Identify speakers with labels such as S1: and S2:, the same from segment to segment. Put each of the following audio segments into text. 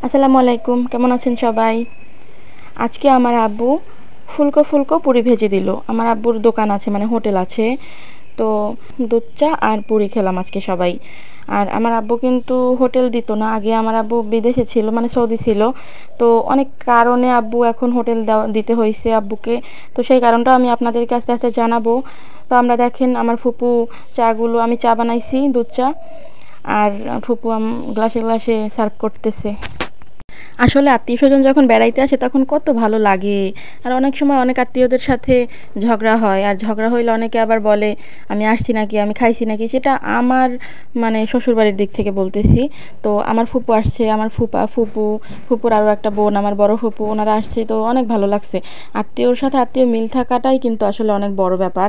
S1: আসসালামু আলাইকুম, কেমন আছেন সবাই? আজকে আমার আব্বু ফুলকো ফুলকো পুরি ভেজে দিল। আমার আব্বুর দোকান আছে, মানে হোটেল আছে। তো দুধ চা আর পুরি খেলাম আজকে সবাই। আর আমার আব্বু কিন্তু হোটেল দিত না, আগে আমার আব্বু বিদেশে ছিল, মানে সৌদি ছিল। তো অনেক কারণে আব্বু এখন হোটেল দিতে হয়েছে আব্বুকে। তো সেই কারণটা আমি আপনাদেরকে আস্তে আস্তে জানাবো। তো আমরা দেখেন আমার ফুপু চাগুলো, আমি চা বানাইছি দুধ চা, আর ফুপু গ্লাসে গ্লাসে সার্ভ করতেছে। আসলে আত্মীয়স্বজন যখন বেড়াইতে আসে তখন কত ভালো লাগে। আর অনেক সময় অনেক আত্মীয়দের সাথে ঝগড়া হয়, আর ঝগড়া হইলে অনেকে আবার বলে আমি আসছি নাকি, আমি খাইছি নাকি। সেটা আমার মানে শ্বশুরবাড়ির দিক থেকে বলতেছি। তো আমার ফুপু আসছে, আমার ফুপুর আরও একটা বোন, আমার বড় ফুপু, ওনারা আসছে। তো অনেক ভালো লাগছে। আত্মীয়র সাথে আত্মীয় মিল থাকাটাই কিন্তু আসলে অনেক বড় ব্যাপার।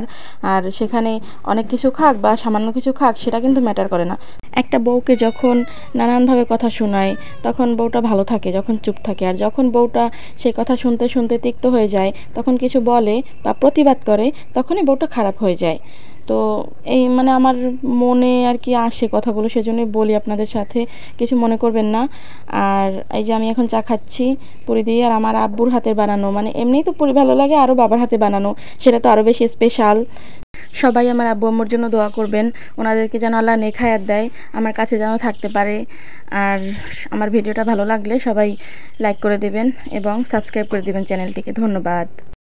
S1: আর সেখানে অনেক কিছু খাক বা সামান্য কিছু খাক, সেটা কিন্তু ম্যাটার করে না। একটা বউকে যখন নানানভাবে কথা শোনায় তখন বউটা ভালো থাকে, যখন চুপ থাকে। আর যখন বউটা সেই কথা শুনতে শুনতে তিক্ত হয়ে যায়, তখন কিছু বলে বা প্রতিবাদ করে, তখনই বউটা খারাপ হয়ে যায়। তো এই মানে আমার মনে আর কি আসে কথাগুলো, সেজন্যই বলি আপনাদের সাথে, কিছু মনে করবেন না। আর এই যে আমি এখন চা খাচ্ছি পুরি দিয়ে, আর আমার আব্বুর হাতের বানানো, মানে এমনিই তো পুরি ভালো লাগে, আরও বাবার হাতে বানানো সেটা তো আরও বেশি স্পেশাল। সবাই আমার আব্বু আম্মুর জন্য দোয়া করবেন, ওনাদেরকে যেন আল্লাহ নেক হায়াত দেয়, আমার কাছে যেন থাকতে পারে। আর আমার ভিডিওটা ভালো লাগলে সবাই লাইক করে দেবেন এবং সাবস্ক্রাইব করে দেবেন চ্যানেলটিকে। ধন্যবাদ।